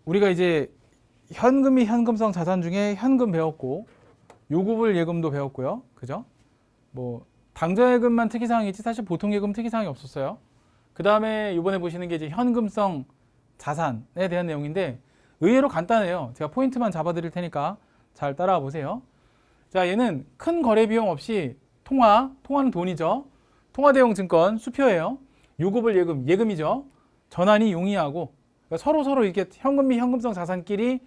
우리가 이제 현금이 현금성 자산 중에 현금 배웠고 요구불 예금도 배웠고요. 그죠? 뭐 당좌예금만 특이사항이 있지 사실 보통예금 특이사항이 없었어요. 그 다음에 이번에 보시는 게 이제 현금성 자산에 대한 내용인데 의외로 간단해요. 제가 포인트만 잡아드릴 테니까 잘 따라와 보세요. 자, 얘는 큰 거래 비용 없이 통화는 돈이죠. 통화대용 증권 수표예요. 요구불 예금, 예금이죠. 전환이 용이하고 그러니까 서로 이렇게 현금 및 현금성 자산끼리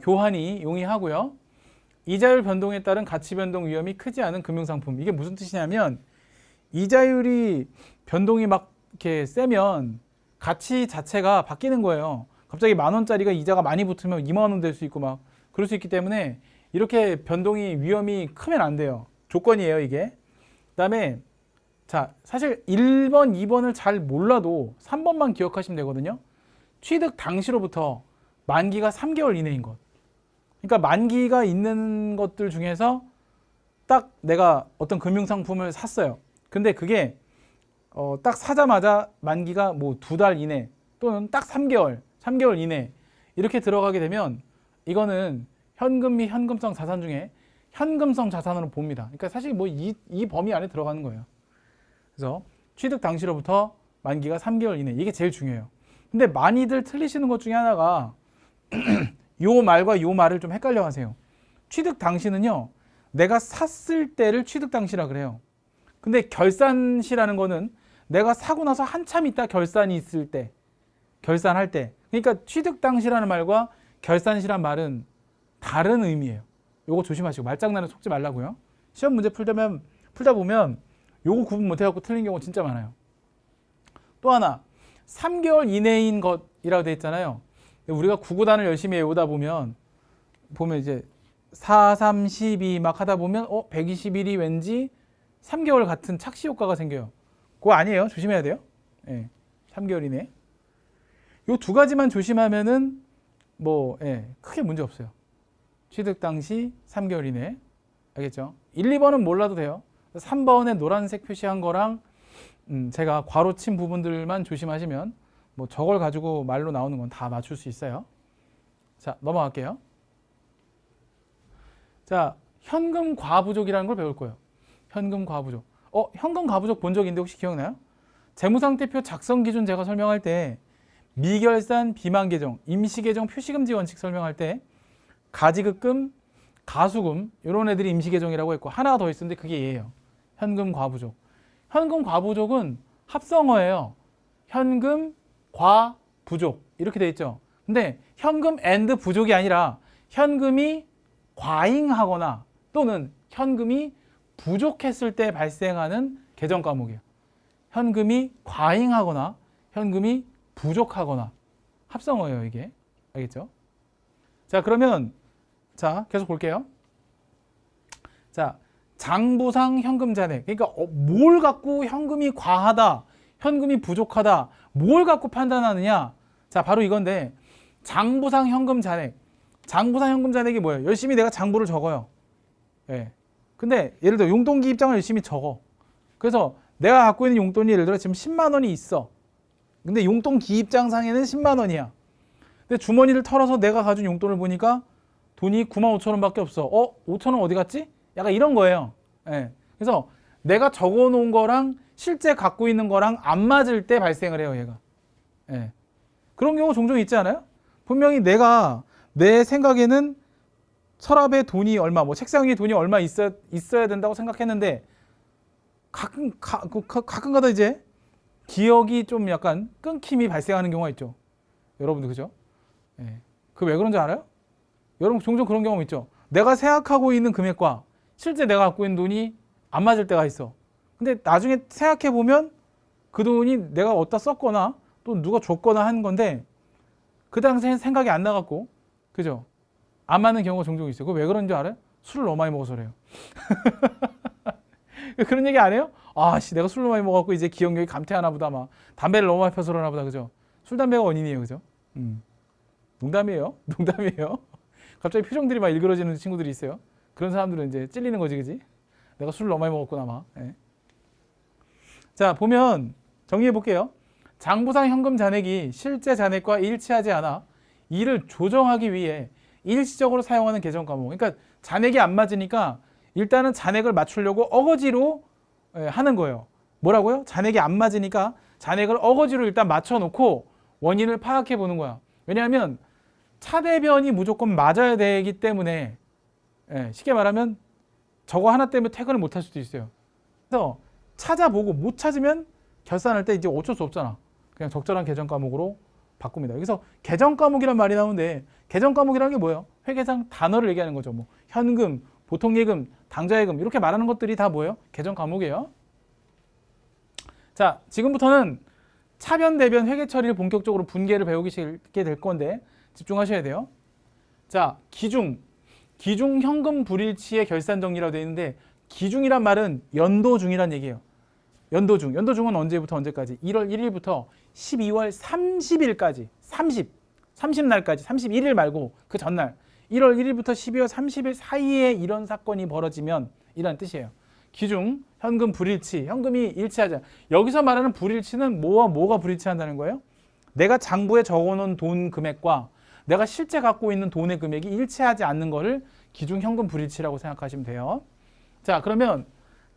교환이 용이하고요. 이자율 변동에 따른 가치 변동 위험이 크지 않은 금융상품. 이게 무슨 뜻이냐면 이자율이 변동이 막 이렇게 세면 가치 자체가 바뀌는 거예요. 갑자기 10,000원짜리가 이자가 많이 붙으면 20,000원 될 수 있고 막 그럴 수 있기 때문에 이렇게 변동이 위험이 크면 안 돼요. 조건이에요, 이게. 그다음에 자, 사실 1번, 2번을 잘 몰라도 3번만 기억하시면 되거든요. 취득 당시로부터 만기가 3개월 이내인 것. 그러니까 만기가 있는 것들 중에서 딱 내가 어떤 금융상품을 샀어요. 근데 그게 딱 사자마자 만기가 뭐 2달 이내 또는 딱 3개월 이내 이렇게 들어가게 되면 이거는 현금 및 현금성 자산 중에 현금성 자산으로 봅니다. 그러니까 사실 뭐 이 범위 안에 들어가는 거예요. 그래서 취득 당시로부터 만기가 3개월 이내 이게 제일 중요해요. 근데 많이들 틀리시는 것 중에 하나가 요 말과 요 말을 좀 헷갈려 하세요. 취득 당시는요, 내가 샀을 때를 취득 당시라 그래요. 근데 결산시라는 거는 내가 사고 나서 한참 있다 결산이 있을 때, 결산할 때. 그러니까 취득 당시라는 말과 결산시란 말은 다른 의미예요. 요거 조심하시고 말장난에 속지 말라고요. 시험 문제 풀다 보면 요거 구분 못 해갖고 틀린 경우 진짜 많아요. 또 하나, 3개월 이내인 것이라고 돼 있잖아요. 우리가 구구단을 열심히 외우다 보면 이제 4, 3, 12 막 하다 보면 121이 왠지 3개월 같은 착시 효과가 생겨요. 그거 아니에요. 조심해야 돼요. 예, 3개월 이내. 요 두 가지만 조심하면은 크게 문제 없어요. 취득 당시 3개월 이내. 알겠죠? 1, 2번은 몰라도 돼요. 3번에 노란색 표시한 거랑 제가 괄호 친 부분들만 조심하시면 뭐 저걸 가지고 말로 나오는 건 다 맞출 수 있어요. 자, 넘어갈게요. 자, 현금 과부족이라는 걸 배울 거예요. 현금 과부족. 현금 과부족 본 적 있는데 혹시 기억나요? 재무상태표 작성 기준 제가 설명할 때 미결산 비만 계정, 임시 계정 표시금지 원칙 설명할 때 가지급금, 가수금 이런 애들이 임시 계정이라고 했고 하나 더 있었는데 그게 얘예요. 현금 과부족. 현금 과부족은 합성어예요. 현금 과부족 이렇게 돼 있죠. 근데 현금 앤드 부족이 아니라 현금이 과잉하거나 또는 현금이 부족했을 때 발생하는 계정 과목이에요. 현금이 과잉하거나 현금이 부족하거나 합성어예요, 이게. 알겠죠? 자, 그러면 자, 계속 볼게요. 자, 장부상 현금 잔액. 그러니까 뭘 갖고 현금이 과하다, 현금이 부족하다, 뭘 갖고 판단하느냐? 자, 바로 이건데 장부상 현금 잔액. 장부상 현금 잔액이 뭐예요? 열심히 내가 장부를 적어요. 예. 근데 예를 들어 용돈기 입장을 열심히 적어. 그래서 내가 갖고 있는 용돈이 예를 들어 지금 10만 원이 있어. 근데 용돈 기입장상에는 10만 원이야. 근데 주머니를 털어서 내가 가진 용돈을 보니까 돈이 9만 5천 원밖에 없어. 5천 원 어디 갔지? 약간 이런 거예요. 예. 그래서 내가 적어 놓은 거랑 실제 갖고 있는 거랑 안 맞을 때 발생을 해요, 얘가. 예. 그런 경우 종종 있지 않아요? 분명히 내가 내 생각에는 서랍에 돈이 얼마, 뭐 책상 위에 돈이 얼마 있어야 된다고 생각했는데 가끔가다 이제 기억이 좀 약간 끊김이 발생하는 경우가 있죠. 여러분들 그죠? 예. 그 왜 그런지 알아요? 여러분 종종 그런 경험 있죠. 내가 생각하고 있는 금액과 실제 내가 갖고 있는 돈이 안 맞을 때가 있어. 근데 나중에 생각해 보면 그 돈이 내가 어디다 썼거나 또 누가 줬거나 하는 건데 그 당시엔 생각이 안 나갖고 그죠? 안 맞는 경우가 종종 있어요. 그거 왜 그런 줄 알아요? 술을 너무 많이 먹어서 그래요. 그런 얘기 안 해요? 내가 술을 많이 먹었고 이제 기억력이 감퇴하나 보다 막 담배를 너무 많이 펴서 그러나 보다 그죠? 술 담배가 원인이에요, 그죠? 농담이에요. 갑자기 표정들이 막 일그러지는 친구들이 있어요. 그런 사람들은 이제 찔리는 거지, 그지? 내가 술을 너무 많이 먹었구나 막. 예. 자, 보면 정리해 볼게요. 장부상 현금 잔액이 실제 잔액과 일치하지 않아 이를 조정하기 위해 일시적으로 사용하는 계정 과목. 그러니까 잔액이 안 맞으니까 일단은 잔액을 맞추려고 어거지로 하는 거예요. 뭐라고요? 잔액이 안 맞으니까 잔액을 어거지로 일단 맞춰놓고 원인을 파악해 보는 거야. 왜냐하면 차대변이 무조건 맞아야 되기 때문에 쉽게 말하면 저거 하나 때문에 퇴근을 못 할 수도 있어요. 그래서 찾아보고 못 찾으면 결산할 때 이제 어쩔 수 없잖아. 그냥 적절한 계정 과목으로 바꿉니다. 여기서 계정 과목이란 말이 나오는데 계정 과목이라는 게 뭐예요? 회계상 단어를 얘기하는 거죠. 뭐 현금, 보통예금, 당좌예금 이렇게 말하는 것들이 다 뭐예요? 계정 과목이에요. 자, 지금부터는 차변, 대변, 회계 처리를 본격적으로 분계를 배우게 될 건데 집중하셔야 돼요. 자, 기중 현금 불일치의 결산 정리라고 되어 있는데 기중이란 말은 연도중이란 얘기예요. 연도중은 언제부터 언제까지? 1월 1일부터 12월 30일까지 30날까지 31일 말고 그 전날 1월 1일부터 12월 30일 사이에 이런 사건이 벌어지면 이런 뜻이에요. 기중, 현금 불일치, 현금이 일치하지 않아. 여기서 말하는 불일치는 뭐와 뭐가 불일치한다는 거예요? 내가 장부에 적어놓은 돈 금액과 내가 실제 갖고 있는 돈의 금액이 일치하지 않는 거를 기중 현금 불일치라고 생각하시면 돼요. 자, 그러면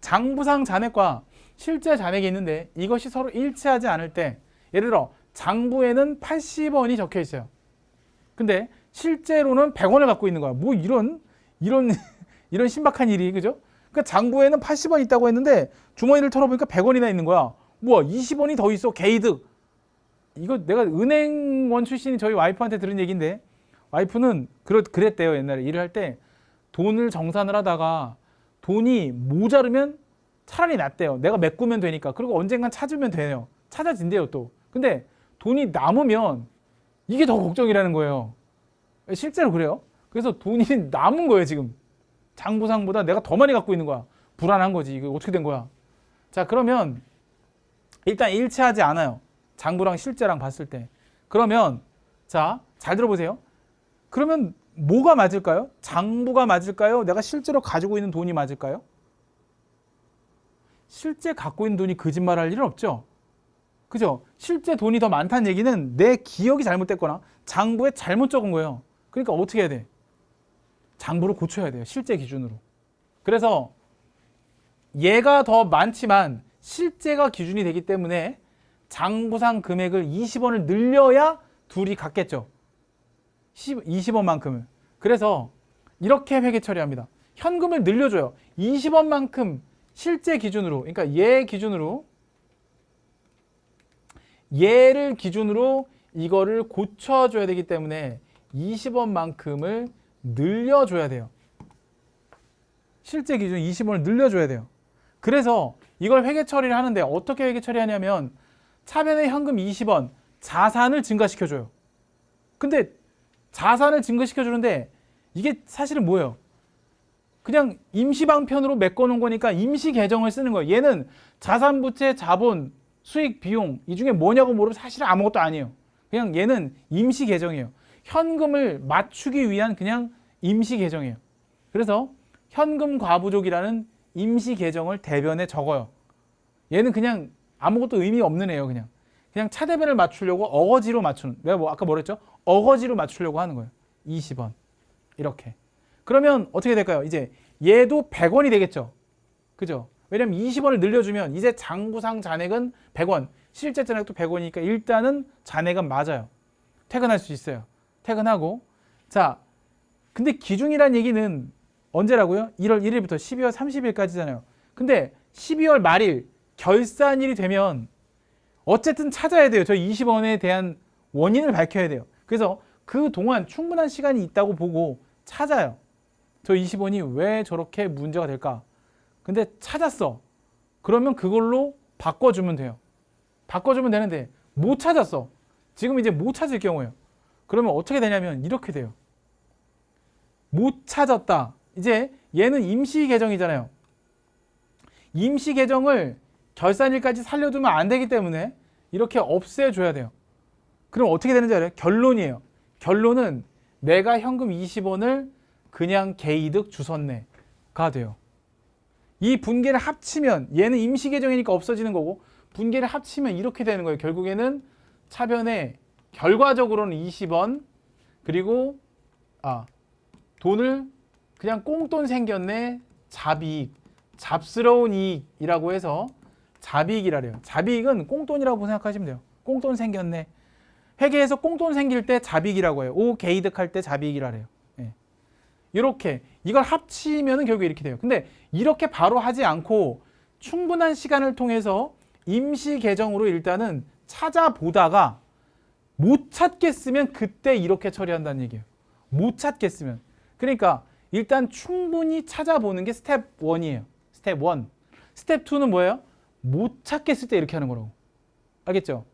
장부상 잔액과 실제 잔액이 있는데 이것이 서로 일치하지 않을 때 예를 들어 장부에는 80원이 적혀 있어요. 근데 실제로는 100원을 갖고 있는 거야. 뭐 이런 신박한 일이, 그죠? 그러니까 장부에는 80원 있다고 했는데 주머니를 털어보니까 100원이나 있는 거야. 뭐야, 20원이 더 있어. 개이득. 이거 내가 은행원 출신인 저희 와이프한테 들은 얘기인데 와이프는 그랬대요. 옛날에 일을 할 때 돈을 정산을 하다가 돈이 모자르면 차라리 낫대요. 내가 메꾸면 되니까. 그리고 언젠간 찾으면 돼요. 찾아진대요 또. 근데 돈이 남으면 이게 더 걱정이라는 거예요. 실제로 그래요. 그래서 돈이 남은 거예요 지금. 장부상보다 내가 더 많이 갖고 있는 거야. 불안한 거지. 이거 어떻게 된 거야. 자, 그러면 일단 일치하지 않아요. 장부랑 실제랑 봤을 때. 그러면 자, 잘 들어보세요. 그러면 뭐가 맞을까요? 장부가 맞을까요? 내가 실제로 가지고 있는 돈이 맞을까요? 실제 갖고 있는 돈이 거짓말할 일은 없죠. 그죠? 실제 돈이 더 많다는 얘기는 내 기억이 잘못됐거나 장부에 잘못 적은 거예요. 그러니까 어떻게 해야 돼? 장부를 고쳐야 돼요. 실제 기준으로. 그래서 얘가 더 많지만 실제가 기준이 되기 때문에 장부상 금액을 20원을 늘려야 둘이 같겠죠. 20원만큼을. 그래서 이렇게 회계 처리합니다. 현금을 늘려줘요. 20원만큼 실제 기준으로, 그러니까 얘를 기준으로 이거를 고쳐줘야 되기 때문에 20원만큼을 늘려줘야 돼요. 실제 기준 20원을 늘려줘야 돼요. 그래서 이걸 회계 처리를 하는데 어떻게 회계 처리하냐면 차변의 현금 20원, 자산을 증가시켜줘요. 근데 자산을 증가시켜주는데 이게 사실은 뭐예요? 그냥 임시방편으로 메꿔놓은 거니까 임시계정을 쓰는 거예요. 얘는 자산, 부채, 자본, 수익, 비용 이 중에 뭐냐고 물으면 사실은 아무것도 아니에요. 그냥 얘는 임시계정이에요. 현금을 맞추기 위한 그냥 임시계정이에요. 그래서 현금 과부족이라는 임시계정을 대변에 적어요. 얘는 그냥 아무것도 의미 없는 애예요. 그냥 차대변을 맞추려고 어거지로 맞추는, 내가 아까 뭐랬죠? 어거지로 맞추려고 하는 거예요. 20원 이렇게. 그러면 어떻게 될까요? 이제 얘도 100원이 되겠죠. 그죠? 왜냐면 20원을 늘려주면 이제 장부상 잔액은 100원, 실제 잔액도 100원이니까 일단은 잔액은 맞아요. 퇴근할 수 있어요. 퇴근하고. 자, 근데 기준이란 얘기는 언제라고요? 1월 1일부터 12월 30일까지잖아요. 근데 12월 말일 결산일이 되면 어쨌든 찾아야 돼요. 저 20원에 대한 원인을 밝혀야 돼요. 그래서 그동안 충분한 시간이 있다고 보고 찾아요. 저 20원이 왜 저렇게 문제가 될까? 근데 찾았어. 그러면 그걸로 바꿔주면 돼요. 바꿔주면 되는데 못 찾았어. 지금 이제 못 찾을 경우예요. 그러면 어떻게 되냐면 이렇게 돼요. 못 찾았다. 이제 얘는 임시 계정이잖아요. 임시 계정을 결산일까지 살려두면 안 되기 때문에 이렇게 없애줘야 돼요. 그럼 어떻게 되는지 알아요? 결론이에요. 결론은 내가 현금 20원을 그냥 개이득 주섰네가 돼요. 이 분계를 합치면 얘는 임시 계정이니까 없어지는 거고 분계를 합치면 이렇게 되는 거예요. 결국에는 차변에 결과적으로는 20원 그리고 돈을 그냥 꽁돈 생겼네 잡이익 잡스러운 이익이라고 해서 잡이익이라 그래요. 잡이익은 꽁돈이라고 생각하시면 돼요. 꽁돈 생겼네. 회계에서 꽁돈 생길 때 잡이익이라고 해요. 오 개이득 할 때 잡이익이라 그래요. 이렇게 이걸 합치면 결국 이렇게 돼요. 근데 이렇게 바로 하지 않고 충분한 시간을 통해서 임시 계정으로 일단은 찾아보다가 못 찾겠으면 그때 이렇게 처리한다는 얘기예요. 못 찾겠으면. 그러니까 일단 충분히 찾아보는 게 스텝 1이에요. 스텝 1. 스텝 2는 뭐예요? 못 찾겠을 때 이렇게 하는 거라고. 알겠죠?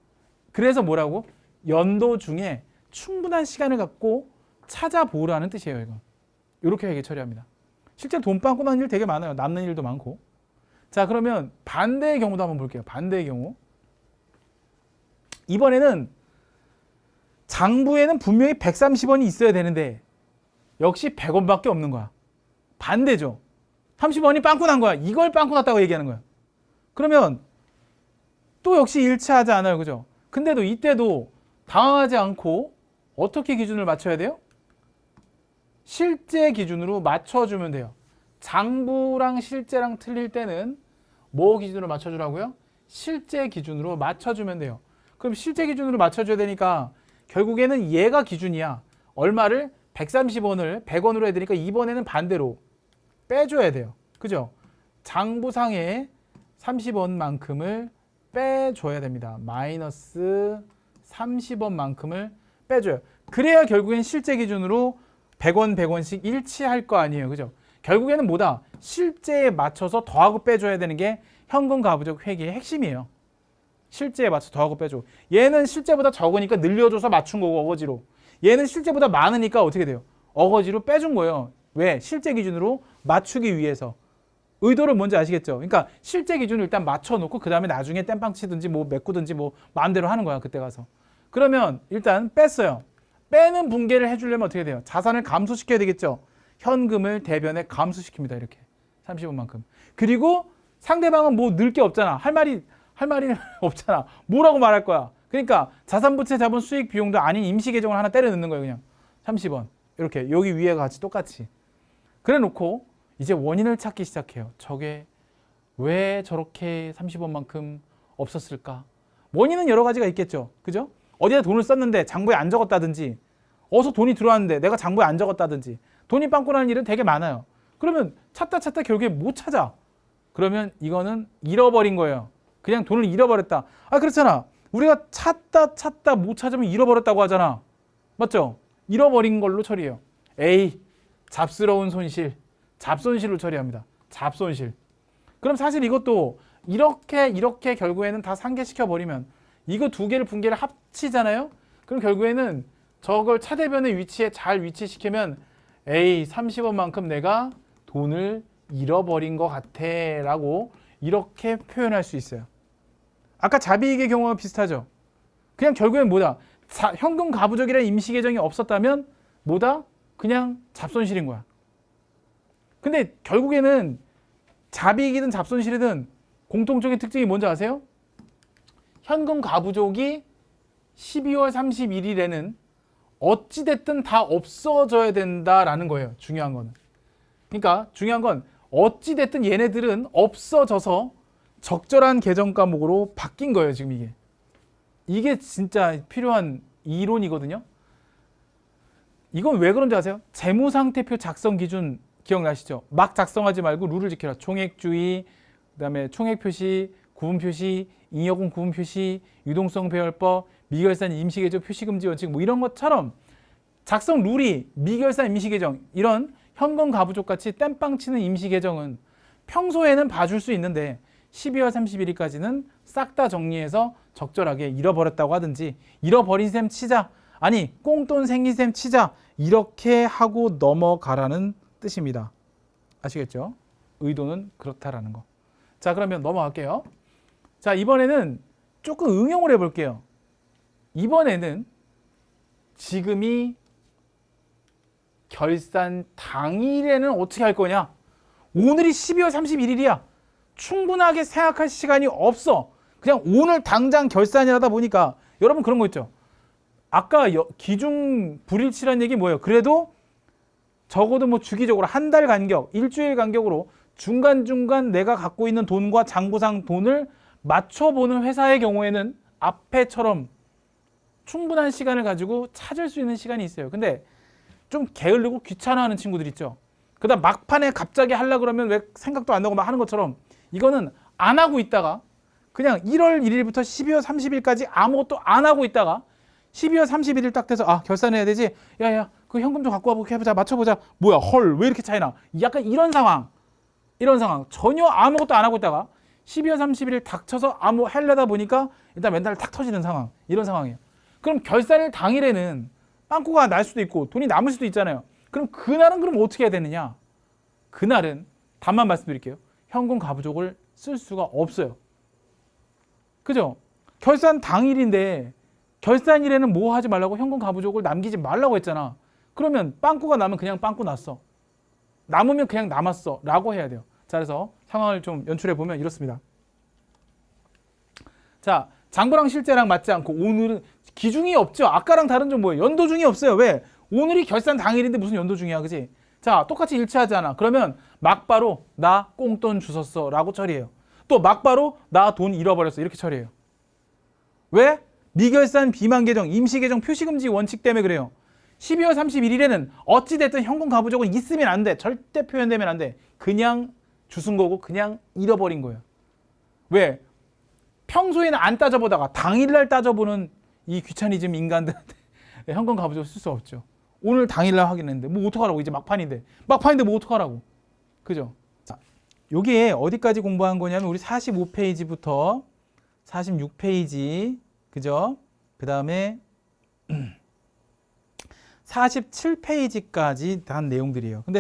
그래서 뭐라고? 연도 중에 충분한 시간을 갖고 찾아보라는 뜻이에요. 이건. 이렇게 회계 처리합니다. 실제 돈 빵꾸 나는 일 되게 많아요. 남는 일도 많고. 자, 그러면 반대의 경우도 한번 볼게요. 반대의 경우. 이번에는 장부에는 분명히 130원이 있어야 되는데 역시 100원밖에 없는 거야. 반대죠. 30원이 빵꾸 난 거야. 이걸 빵꾸 났다고 얘기하는 거야. 그러면 또 역시 일치하지 않아요. 그죠? 근데도 이때도 당황하지 않고 어떻게 기준을 맞춰야 돼요? 실제 기준으로 맞춰주면 돼요. 장부랑 실제랑 틀릴 때는 뭐 기준으로 맞춰주라고요? 실제 기준으로 맞춰주면 돼요. 그럼 실제 기준으로 맞춰줘야 되니까 결국에는 얘가 기준이야. 얼마를? 130원을 100원으로 해야 되니까 이번에는 반대로 빼줘야 돼요. 그죠? 장부상에 30원만큼을 빼줘야 됩니다. 마이너스 30원만큼을 빼줘요. 그래야 결국엔 실제 기준으로 100원, 100원씩 일치할 거 아니에요. 그죠? 결국에는 뭐다? 실제에 맞춰서 더하고 빼줘야 되는 게 현금 가부적 회계의 핵심이에요. 실제에 맞춰서 더하고 빼줘. 얘는 실제보다 적으니까 늘려줘서 맞춘 거고 어거지로. 얘는 실제보다 많으니까 어떻게 돼요? 어거지로 빼준 거예요. 왜? 실제 기준으로 맞추기 위해서. 의도를 뭔지 아시겠죠? 그러니까 실제 기준을 일단 맞춰놓고 그 다음에 나중에 땜빵 치든지 뭐 메꾸든지 뭐 마음대로 하는 거야. 그때 가서. 그러면 일단 뺐어요. 빼는 분계를 해주려면 어떻게 돼요? 자산을 감소시켜야 되겠죠? 현금을 대변에 감소시킵니다. 이렇게 30원만큼. 그리고 상대방은 뭐 늘 게 없잖아. 할 말이 없잖아. 뭐라고 말할 거야? 그러니까 자산부채 자본 수익 비용도 아닌 임시 계정을 하나 때려 넣는 거예요. 그냥 30원. 이렇게 여기 위에가 같이 똑같이. 그래 놓고 이제 원인을 찾기 시작해요. 저게 왜 저렇게 30원만큼 없었을까? 원인은 여러 가지가 있겠죠. 그죠? 어디다 돈을 썼는데 장부에 안 적었다든지 어디서 돈이 들어왔는데 내가 장부에 안 적었다든지 돈이 빵꾸 나는 일은 되게 많아요. 그러면 찾다 결국에 못 찾아. 그러면 이거는 잃어버린 거예요. 그냥 돈을 잃어버렸다. 그렇잖아. 우리가 찾다 못 찾으면 잃어버렸다고 하잖아. 맞죠? 잃어버린 걸로 처리해요. A, 잡스러운 손실. 잡손실로 처리합니다. 잡손실. 그럼 사실 이것도 이렇게 결국에는 다 상계시켜 버리면 이거 두 개를 분계를 합치잖아요. 그럼 결국에는 저걸 차대변의 위치에 잘 위치시키면 A 30원만큼 내가 돈을 잃어버린 것 같아 라고 이렇게 표현할 수 있어요. 아까 자비익의 경우와 비슷하죠. 그냥 결국엔 뭐다? 현금 가부적이라는 임시 계정이 없었다면 뭐다? 그냥 잡손실인 거야. 근데 결국에는 자비익이든 잡손실이든 공통적인 특징이 뭔지 아세요? 현금 가부족이 12월 31일에는 어찌됐든 다 없어져야 된다라는 거예요. 중요한 거는. 그러니까 중요한 건 어찌됐든 얘네들은 없어져서 적절한 계정 과목으로 바뀐 거예요. 지금 이게. 이게 진짜 필요한 이론이거든요. 이건 왜 그런지 아세요? 재무상태표 작성 기준 기억나시죠? 막 작성하지 말고 룰을 지켜라. 총액주의, 그다음에 총액표시, 구분표시, 잉여금 구분표시, 유동성 배열법, 미결산 임시계정 표시금지 원칙 뭐 이런 것처럼 작성 룰이 미결산 임시계정 이런 현금 가부족 같이 땜빵 치는 임시계정은 평소에는 봐줄 수 있는데 12월 31일까지는 싹 다 정리해서 적절하게 잃어버렸다고 하든지 잃어버린 셈 치자 아니 꽁돈 생긴 셈 치자 이렇게 하고 넘어가라는 뜻입니다. 아시겠죠? 의도는 그렇다라는 거. 자, 그러면 넘어갈게요. 자, 이번에는 조금 응용을 해볼게요. 이번에는 지금이 결산 당일에는 어떻게 할 거냐? 오늘이 12월 31일이야. 충분하게 생각할 시간이 없어. 그냥 오늘 당장 결산을 하다 보니까 여러분 그런 거 있죠. 아까 기중 불일치라는 얘기 뭐예요? 그래도 적어도 뭐 주기적으로 한 달 간격, 일주일 간격으로 중간중간 내가 갖고 있는 돈과 장부상 돈을 맞춰보는 회사의 경우에는 앞에처럼 충분한 시간을 가지고 찾을 수 있는 시간이 있어요. 근데 좀 게을르고 귀찮아하는 친구들 있죠. 그다음 막판에 갑자기 하려고 그러면 왜 생각도 안 나고 막 하는 것처럼 이거는 안 하고 있다가 그냥 1월 1일부터 12월 30일까지 아무것도 안 하고 있다가 12월 31일 딱 돼서 아 결산해야 되지. 야야 그 현금 좀 갖고 와보게 해보자. 맞춰보자. 뭐야 헐 왜 이렇게 차이나. 약간 이런 상황 전혀 아무것도 안 하고 있다가 12월 31일 닥쳐서 아무 하려다 보니까 일단 맨날 탁 터지는 상황. 이런 상황이에요. 그럼 결산일 당일에는 빵꾸가 날 수도 있고 돈이 남을 수도 있잖아요. 그럼 그날은 그럼 어떻게 해야 되느냐. 그날은 답만 말씀드릴게요. 현금 가부족을 쓸 수가 없어요. 그죠? 결산 당일인데 결산일에는 뭐 하지 말라고 현금 가부족을 남기지 말라고 했잖아. 그러면 빵꾸가 나면 그냥 빵꾸 났어. 남으면 그냥 남았어 라고 해야 돼요. 자, 그래서 상황을 좀 연출해 보면 이렇습니다. 자, 장부랑 실제랑 맞지 않고 오늘은 기중이 없죠. 아까랑 다른 점 뭐예요? 연도중이 없어요. 왜? 오늘이 결산 당일인데 무슨 연도중이야, 그지? 자, 똑같이 일치하잖아. 그러면 막바로 나 꽁돈 주웠어 라고 처리해요. 또 막바로 나 돈 잃어버렸어 이렇게 처리해요. 왜? 미결산 비만 계정, 임시 계정 표시금지 원칙 때문에 그래요. 12월 31일에는 어찌됐든 현금 가부족은 있으면 안 돼. 절대 표현되면 안 돼. 그냥 주순 거고 그냥 잃어버린 거예요. 왜? 평소에는 안 따져보다가 당일날 따져보는 이 귀차니즘 인간들한테 현금 가부족 쓸 수 없죠. 오늘 당일날 확인했는데 뭐 어떡하라고. 이제 막판인데 뭐 어떡하라고. 그죠? 자, 요게 어디까지 공부한 거냐면 우리 45페이지부터 46페이지 그죠? 그 다음에 47페이지까지 한 내용들이에요. 근데